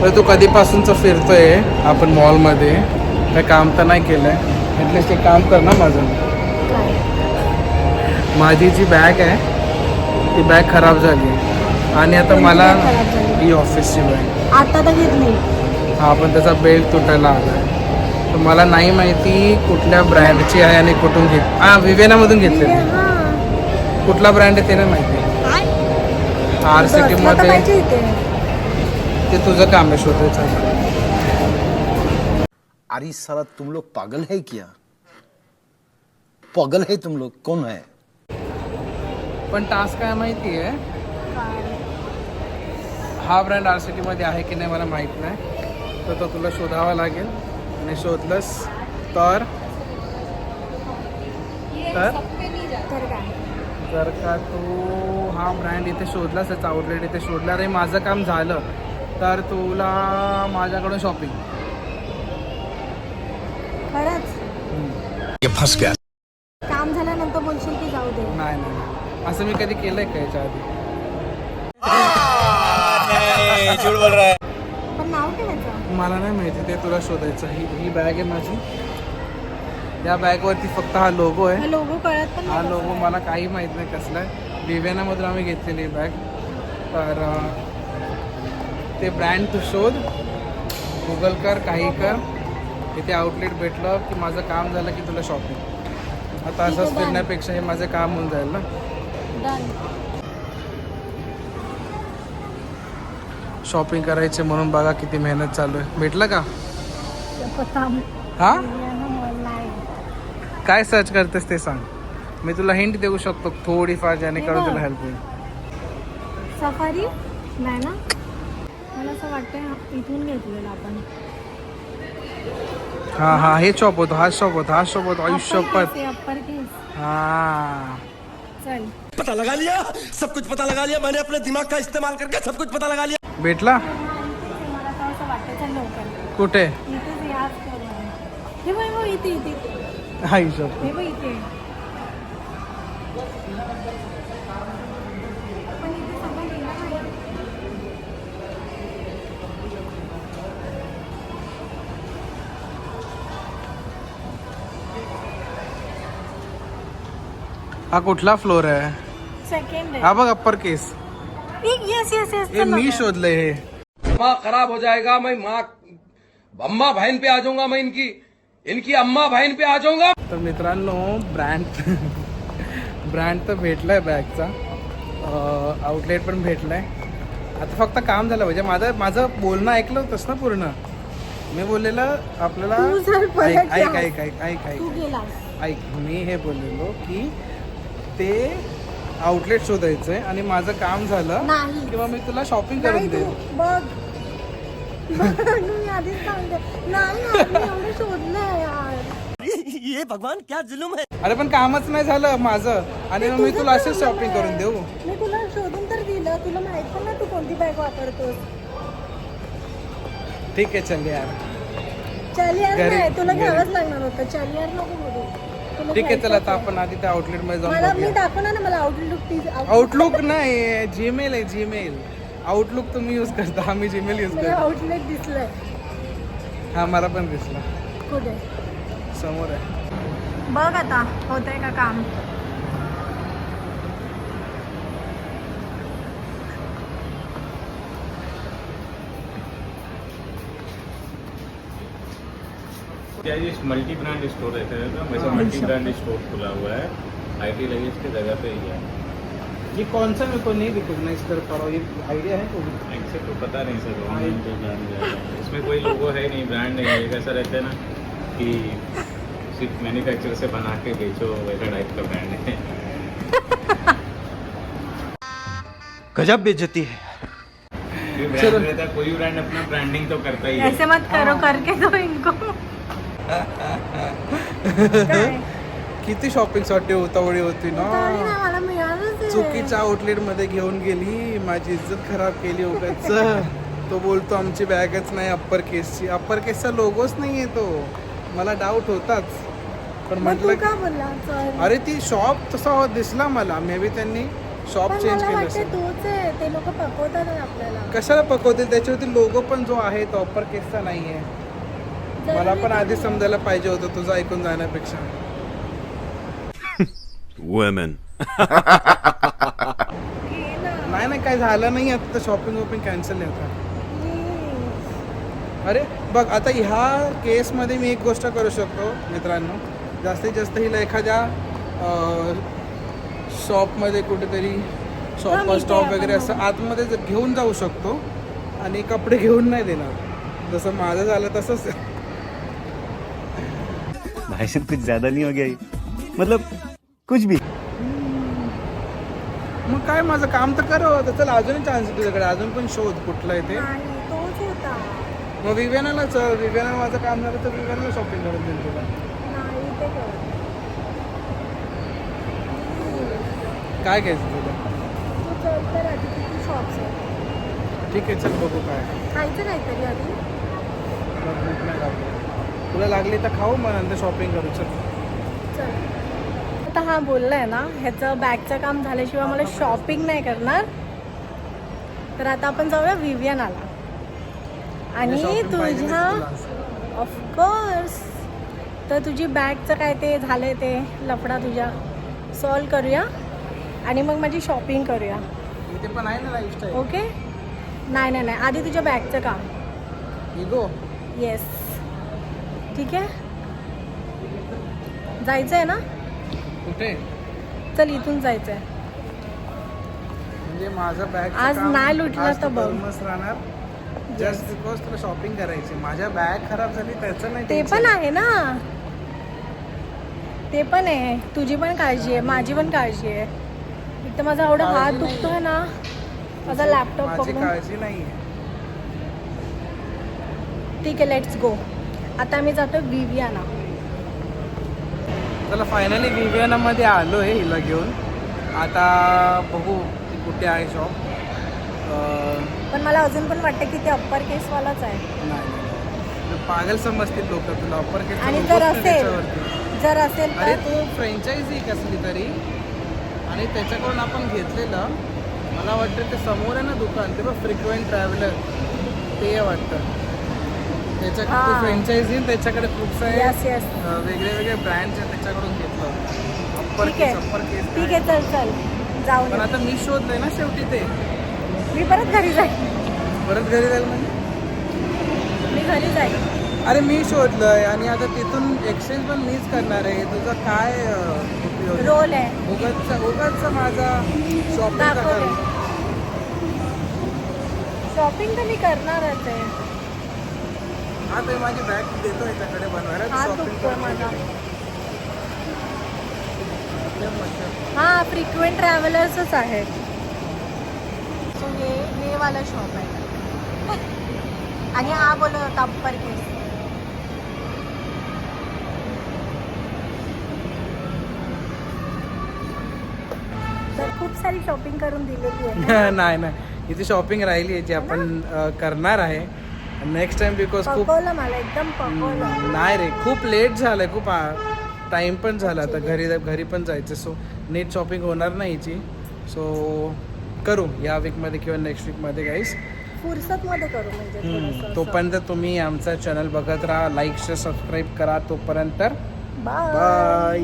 तर तू कधीपासूनच फिरतोय आपण मॉलमध्ये, काय काम तर नाही केलंय? ॲटलिस्ट एक काम कर ना माझं. माझी जी बॅग आहे ती बॅग खराब झाली आणि आता मला ही ऑफिसची बॅग आता तर घेतली. हा, पण त्याचा बेल्ट तुटायला आला आहे. तर मला नाही माहिती कुठल्या ब्रँडची आहे आणि कुठून विवेनामधून घेतलेली. कुठला ब्रँड आहे ते नाही माहिती. RCT मध्ये ते तुझं काम आहे शोधायचं. अरे साला तुम लोग पागल है क्या? पागल है तुम लोग? कौन है? पण टास्क काय माहिती आहे, हा ब्रँड RCT मध्ये आहे की नाही मला माहीत नाही. तर तो तुला शोधावा लागेल आणि शोधलंस तर जर का तू हा ब्रँड इथे शोधलास, त्याचा आउटलेट इथे शोधला रे, माझं काम झालं तर तुला माझ्याकडून शॉपिंग. खरंच ये फंस गया. काम झाल्यानंतर बोलशील की जाऊ दे. नाही नाही, असं मी कधी केलंय का याच्या आधी? पण नाव ठेवायचं. मला नाही माहिती, ते तुला शोधायचं. ही बॅग आहे माझी. या बॅगवरती फक्त हा लोगो आहे. लोगो कळत पण हा नाही लोगो कसला मला काही माहीत नाही कसला आहे. विवेनामधून आम्ही घेतलेली बॅग. तर ते ब्रँड तू शोध, गुगल कर, काही कर. इथे आउटलेट भेटलं की माझं काम झालं की तुला शॉपिंग. आता असंच फिरण्यापेक्षा हे माझं काम होऊन जाईल ना. डन. शॉपिंग करायचे म्हणून बघा किती मेहनत चालू आहे. भेटलं का? हा, काय सर्च करतेस ते सांग, मी तुला हिंट देऊ शकतो थोडीफार, जेणेकरून तुला हेल्प होईल. सफारी नाही ना, मला असं वाटतं इथून घेतलेलं आपण. हा हा, हे शॉप होतं, हा शॉप होतं आयुष्य पत. अप्पर केस. हा, चल पता लगा लिया, सब कुछ पता लगा लिया मैंने अपने दिमाग का इस्तेमाल करके सब कुछ पता लगा लिया. भेटला? मला तर असं वाटतं. चल लवकर. कुठे? इथेच याच करून. हे बघ इथे इथे. हा हिशोब. हे बघ इथे. पण इथे सगळं गेलं नाही. हा कुठला फ्लोर आहे? सेकंड हा बघ, upper case. Yes yes yes. हे मी शोधलंय. हे दिमाग खराब हो जाएगा, मैं माँ अम्मा बहन पे आ जाऊंगा, मैं इनकी अम्मा बहन पे आ जाऊंगा. तर मित्रांनो, ब्रँड तर भेटलाय बॅगचा, आउटलेट पण भेटलाय. आता फक्त काम झालं पाहिजे. माझं बोलणं ऐकलं होतंस ना पूर्ण? मी बोललेलं आपल्याला ऐक, मी हे बोललेलो की ते आउटलेट शोधायचंय आणि माझं काम झालं नाही. किंवा मी तुला शॉपिंग करून देईन. बघ मी आधीच सांगते. नाही मी एवढं शोधलंय यार. ये भगवान क्या जुलुम है. अरे पण कामच नाही झालं माझं आणि मग मी तुला असेच शॉपिंग करून देऊ? मी तुला शोधून तर दिलं. तुला माहित पण ना तू कोणती बॅग वापरतोस. ठीक आहे, चल यार. चल यार नाही, तुला घरी. घ्यावंच लागणार होतं. चल यार नको बोलू. तुला ठीक आहे, चल घ्यायचंच आता आहे. आपण आधी त्या आउटलेट मध्ये मला जाऊन मी बघूया. दाखवणार ना, मला आउटलुक आउटलुक नाही, जीमेल आहे, जीमेल. आउटलुक तुम्ही यूज करता, आम्ही जीमेल यूज मला करतो. आउटलेट दिसलंय. हा, मला पण दिसला, कुठे समोर आहे. बघ आता होतंय का काम. क्या ये मल्टी ब्रांड स्टोर रहता है ना, वैसे मल्टी ब्रांड स्टोर खुला हुआ है IT लगेज की जगह पे ही है. ये कौन सा मेरे को नहीं रिकॉग्नाइज कर पा रहा हूँ, ये आइडिया है कोई? एक्सेप्ट तो पता नहीं सर, ऑनलाइन पे ब्रांड है, इसमें कोई लोगो है नहीं, ब्रांड नहीं है. ऐसा रहता है ना कि सिर्फ मैन्युफैक्चर से बना के बेचो, वैसा टाइप का ब्रांड है. गजब बेइज्जती है. ब्रांड रहता है, कोई ब्रांड अपना ब्रांडिंग तो करता ही है. ऐसे मत करो, करके दो इनको. किती शॉपिंग साठी उतावळी होती ना. मला मिळालंच आहे. चुकीच्या आउटलेट मध्ये घेऊन गेली, माझी इज्जत खराब केली उगाच. तो बोलतो आमची बॅगच नाही अप्पर केसची. अप्पर केसचा लोगोच नाहीये तो. मला डाऊट होताच, पण मग म्हटलं तू का बोलला? Sorry. अरे ती शॉप तसा दिसला मला, मे बी त्यांनी शॉप पण चेंज मला केलं वाटतं असेल. तोच आहे, ते लोक पकवतात आपल्याला. कशाला पकवतील, त्याच्यावरती लोगो पण जो आहे तो अप्पर केसचा नाही आहे. मला पण आधी समजायला पाहिजे होतं तुझं ऐकून जाण्यापेक्षा. Women. घे ना. नाही काय झालं नाही, आता शॉपिंग वॉपिंग कॅन्सल नाही होता. अरे बघ आता ह्या केसमध्ये मी एक गोष्ट करू शकतो मित्रांनो, जास्तीत जास्त हिला एखाद्या शॉपमध्ये कुठेतरी शॉप इथे स्टॉप आपण वगैरे असं आतमध्ये घेऊन जाऊ शकतो आणि कपडे घेऊन नाही देणार, जसं माझं झालं तसंच. भाई साहब कुछ ज्यादा नहीं हो गया ये? मतलब कुछ भी. मग काय माझं काम तर कर होतं. चल अजूनही चान्स आहे तुझ्याकडे, अजून पण शोध कुठलं आहे ते. नाही, तोच होता. मग विवेनाला चल, विवेनाला माझं काम झालं तर विवेनाला शॉपिंग करून देईल तुला. नाही ते कर. काय घ्यायचं तुला? तू चल तर आधी किती शॉप्स आहे. ठीक आहे चल बघू काय. खायचं काहीतरी आधी. तुला भूक नाही लागली, तुला लागली तर खाऊ, मग नंतर शॉपिंग करू. चल चल. आता हा बोललाय ना, ह्याचं बॅगचं काम झाल्याशिवाय मला शॉपिंग नाही करणार. तर आता आपण जाऊया विवियनाला. आणि shopping पाहिजे तुझ्या नाही तुला. ऑफकोर्स तर तुझी बॅगचं काय ते झालंय ते लफडा तुझ्या सॉल्व करूया आणि मग माझी शॉपिंग करूया. इथे पण आहे ना लाईफस्टाईल. ओके. नाही आधी तुझ्या बॅगचं काम. Ego yes. ठीक आहे, जायचं आहे ना. कुठे? चल इथून जायचं आहे. म्हणजे माझं बॅग आज नाही लुटलं तर बघ. राहणार जस्ट बिकॉज तुला शॉपिंग करायची. माझ्या बॅग खराब झाली त्याचं नाही ते tension. पण आहे ना, ते पण आहे. तुझी पण काळजी आहे, माझी पण काळजी आहे. एक तर माझा एवढा हात काळजी नाही. दुखतोय ना, माझा लॅपटॉप माझी पकडून. काळजी नाही आहे. ठीक आहे, लेट्स गो. आता आम्ही जातो विवियाना. चला फायनली विवियानामध्ये आलो आहे हिला घेऊन. आता बघू कुठे आहे शॉप. पण मला अजून पण वाटतं की ते अप्पर केसवालाच आहे. नाही पागल समजतील लोक तुला अप्पर केस. आणि जर असेल अरे तर तो फ्रँचायझी कसली तरी आणि त्याच्याकडून आपण घेतलेलं. मला वाटतं ते समोर आहे ना दुकान, ते बघ फ्रिक्वेंट ट्रॅव्हलर, ते वाटतं त्याच्याकडे हां. फ्रँचायझी. त्याच्याकडे खूप सारे यस वेगळे वेगळे ब्रँड्स आहेत, त्याच्याकडून घेतलं अप्पर ठीक केस. आहे अप्पर केस ठीक आहे, चल जाऊन पण ये. आता मी शोधलंय ना शेवटी ते. मी परत घरी जाईल. परत घरी जाईल म्हणजे मी घरी जाईल. अरे मी शोधलंय आणि आता तिथून एक्सचेंज पण मीच करणार आहे. तुझं काय उपयोग? रोल आहे. उगाच माझा शॉपिंग दाखवते. शॉपिंग तर मी करणारच आहे. हा ते माझी बॅग देतो याच्याकडे बनवायला. हात शॉपिंग दुखतोय माझा. हा फ्रिक्वेंट ट्रॅव्हलर्सच आहे. सो हे वाला शॉप आहे. आणि हा बोलत होता अप्पर केस. तर खूप सारी शॉपिंग करून दिलेली आहे. नाही इथे शॉपिंग राहिली आहे जी आपण करणार आहे नेक्स्ट टाइम. बिकॉज खूप पकवलं मला, एकदम पकवलं. नाही रे, खूप लेट झालंय, खूप टाइम पण झाला. आता घरी पण जायचं. सो नीट शॉपिंग होणार नाही हिची. सो करू या वीकमध्ये किंवा नेक्स्ट वीकमध्ये गाईस. फुर्सतमध्ये करू म्हणजे थोडंसं असं. तोपर्यंत तुम्ही आमचा चॅनल बघत राहा, लाईक शेअर सबस्क्राईब करा. तोपर्यंत बाय. बाय.